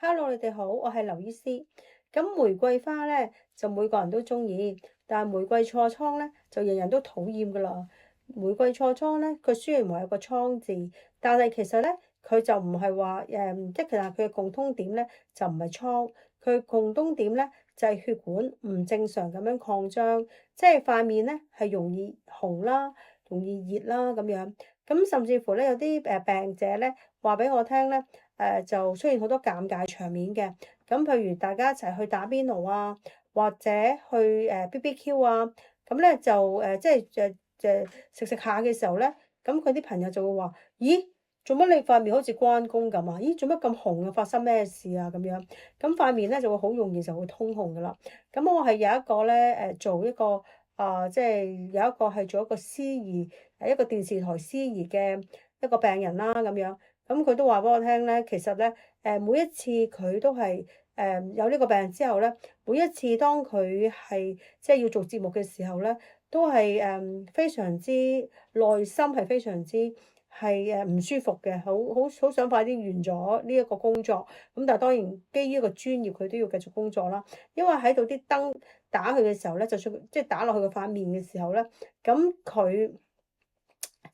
Hello，你哋好，我係劉醫師。咁玫瑰花咧就每個人都中意，但係玫瑰痤瘡咧就人人都討厭噶啦。玫瑰痤瘡咧，佢雖然話有個瘡字，但係其實咧佢就唔係話即係其實佢嘅共通點咧就唔係瘡，佢共通點咧就係血管唔正常咁樣擴張，即係塊面咧係容易紅啦，容易熱啦咁樣。咁甚至乎咧有啲病者咧話俾我聽咧。就出現好多尷尬場面嘅，咁譬如大家一齊去打邊爐啊，或者去BBQ 啊，咁咧就即係食食下嘅時候咧，咁佢啲朋友就會話：咦，做乜你塊面好似關公咁啊？咦，做乜咁紅啊？發生咩事啊？咁樣，咁塊面咧就會好容易就會通紅噶啦。咁我係有一個咧做一個即係有一個係做一個司儀，一個電視台司儀嘅一個病人啦咁樣。咁佢都話俾我聽咧，其實咧，每一次佢都係有呢個病之後咧，每一次當佢係即係要做節目嘅時候咧，都係非常之內心係非常之係唔舒服嘅，好想快啲完咗呢一個工作。咁但係當然基於一個專業，佢都要繼續工作啦。因為喺度啲燈打佢嘅時候咧，就算即係打落去個塊面嘅時候咧，咁佢。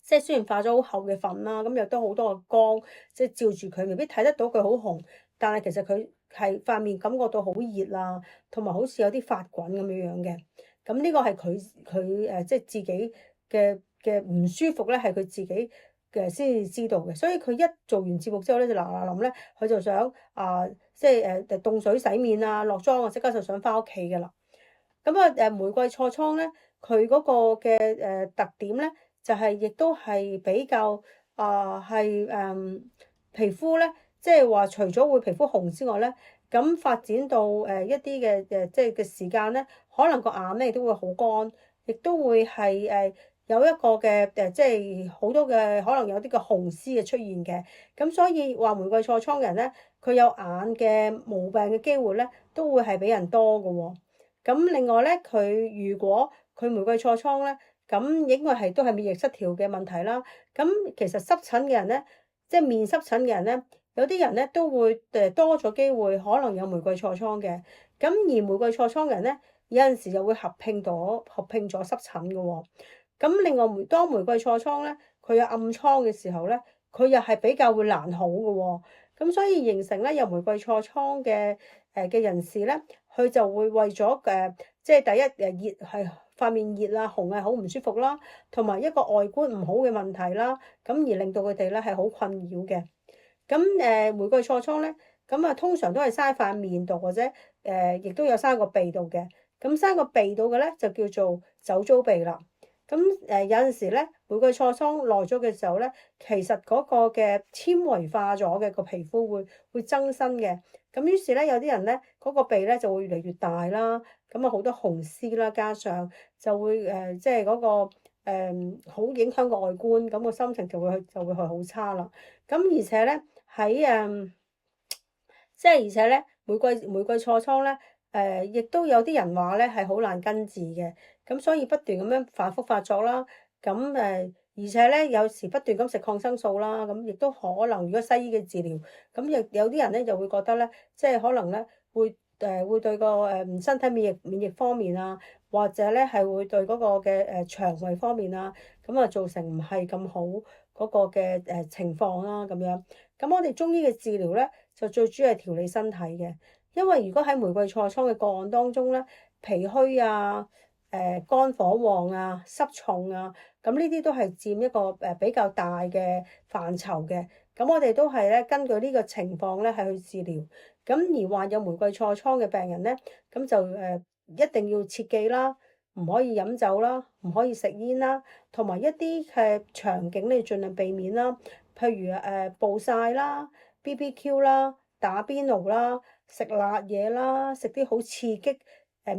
即係雖然化咗好厚嘅粉啦，咁又都好多嘅光，即係照住佢，未必睇得到佢好紅，但係其實佢係塊面感覺到好熱啊，同埋好似有啲發滾咁樣樣嘅。咁呢個係佢即係自己嘅唔舒服咧，係佢自己嘅先至知道嘅。所以佢一做完節目之後咧，就嗱嗱臨咧，佢就想即係凍水洗面啊，落妝啊，即刻就想翻屋企㗎啦。咁啊，玫瑰痤瘡咧，佢嗰個嘅特點咧，就係亦都係比較係皮膚咧，即係話除咗會皮膚紅之外咧，咁發展到一啲嘅即係嘅時間咧，可能個眼咧亦都會好乾，亦都會係有一個嘅即係好多嘅可能有啲嘅紅絲嘅出現嘅。咁所以話玫瑰痤瘡嘅人咧，佢有眼嘅毛病嘅機會咧，都會係比人多㗎喎。咁另外咧，佢如果佢玫瑰痤瘡咧，咁應該係都係免疫失調嘅問題啦。咁其實濕疹嘅人咧，即係面濕疹嘅人咧，有啲人咧都會多咗機會可能有玫瑰痤瘡嘅。咁而玫瑰痤瘡嘅人咧，有陣時又會合併咗濕疹嘅喎。咁另外當玫瑰痤瘡咧，佢有暗瘡嘅時候咧，佢又係比較會難好嘅喎。咁所以形成咧有玫瑰痤瘡嘅人士咧。佢就會為咗即係第一熱係塊面熱啊、紅啊，好唔舒服啦，同埋一個外觀唔好嘅問題啦，咁而令到佢哋咧係好困擾嘅。咁玫瑰痤瘡咧，咁通常都係生喺塊面度或者亦都有生喺個鼻度嘅。咁生個鼻度嘅咧就叫做酒糟鼻啦。咁有陣時咧，玫瑰痤瘡耐咗嘅時候咧，其實嗰個嘅纖維化咗嘅個皮膚會增生嘅。咁於是咧，有啲人咧嗰個鼻咧就會越嚟越大啦，咁啊好多紅絲啦，加上就會即係嗰個好影響個外觀，咁個心情就會係好差啦。咁而且咧喺即係而且咧，玫瑰痤瘡咧，亦都有啲人話咧係好難根治嘅，咁所以不斷咁樣反覆發作啦。咁而且咧有時不斷咁食抗生素啦，咁亦都可能如果西醫嘅治療，咁亦有啲人咧就會覺得咧，即係可能咧會對個身體免疫方面啊，或者咧係會對嗰個嘅腸胃方面啊，咁啊造成唔係咁好嗰個嘅情況啦咁樣。咁我哋中醫嘅治療咧，就最主要係調理身體嘅，因為如果喺玫瑰痤瘡嘅個案當中咧，脾虛啊、肝火旺啊、濕重啊，咁呢啲都係佔一個比較大嘅範疇嘅。咁我哋都係咧根據呢個情況咧係去治療。咁而患有玫瑰痤瘡嘅病人咧，咁就一定要切記啦，唔可以飲酒啦，唔可以食煙啦，同埋一啲場景你盡量避免啦，譬如暴曬啦。BBQ 啦、打邊爐啦、食辣嘢啦、食啲好刺激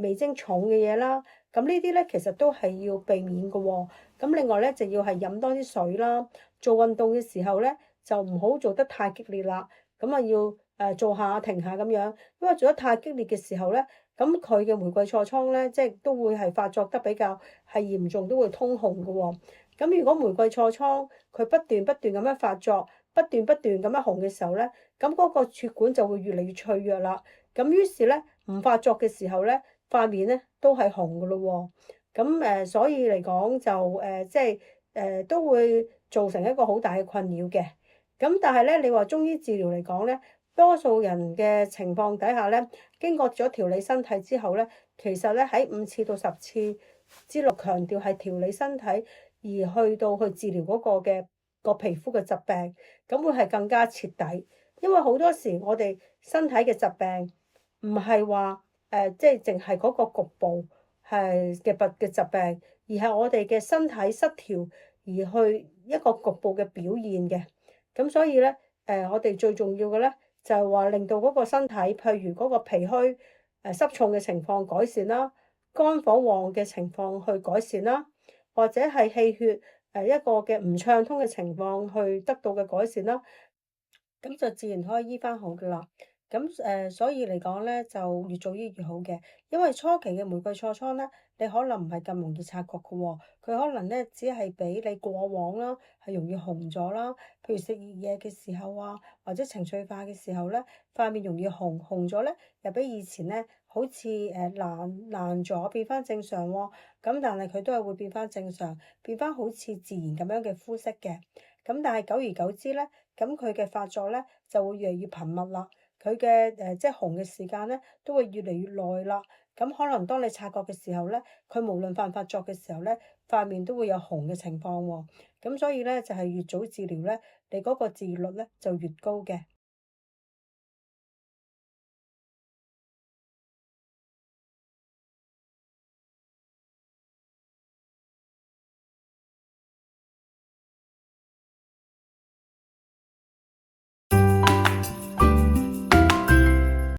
味精重嘅嘢啦，咁呢啲咧其實都係要避免嘅喎。咁另外咧就要係飲多啲水啦，做運動嘅時候咧就唔好做得太激烈啦。咁啊要做下停下咁樣，因為做得太激烈嘅時候咧，咁佢嘅玫瑰痤瘡咧即係都會係發作得比較係嚴重，都會通紅嘅喎。咁如果玫瑰痤瘡佢不斷咁樣發作，不斷咁樣紅嘅時候咧，咁嗰個血管就會越嚟越脆弱啦。咁於是咧唔發作嘅時候咧，塊面咧都係紅㗎咯喎。咁所以嚟講就即係都會造成一個好大嘅困擾嘅。咁但係咧，你話中醫治療嚟講咧，多數人嘅情況底下咧，經過咗調理身體之後咧，其實咧喺5次到10次之內，強調係調理身體，而去到去治療嗰個皮膚嘅疾病，咁會係更加徹底。因為好多時我哋身體嘅疾病唔係話即係淨係嗰個局部係嘅疾病，而係我哋嘅身體失調而去一個局部嘅表現嘅。咁所以咧，我哋最重要嘅咧，就係話令到嗰個身體，譬如嗰個脾虛、濕重嘅情況改善啦，肝火旺嘅情況去改善啦，或者係氣血一個嘅唔暢通嘅情況去得到嘅改善啦。咁就自然可以醫翻好噶啦。咁所以嚟講咧，就越早醫越好嘅。因為初期嘅玫瑰痤瘡咧，你可能唔係咁容易察覺嘅喎，佢可能咧只係比你過往啦係容易紅咗啦。譬如食熱嘢嘅時候啊，或者情緒化嘅時候咧，塊面容易紅，紅咗咧又比以前咧好似爛咗，變翻正常喎。咁但係佢都係會變翻正常，變翻好似自然咁樣嘅膚色嘅。咁但係久而久之咧，咁佢嘅發作咧就會越嚟越頻密啦，佢嘅即係紅嘅時間咧都會越嚟越耐啦。咁可能當你察覺嘅時候咧，佢無論發唔發作嘅時候咧，塊面都會有紅嘅情況喎。咁所以咧就係越早治療咧，你嗰個治癒率咧就越高嘅。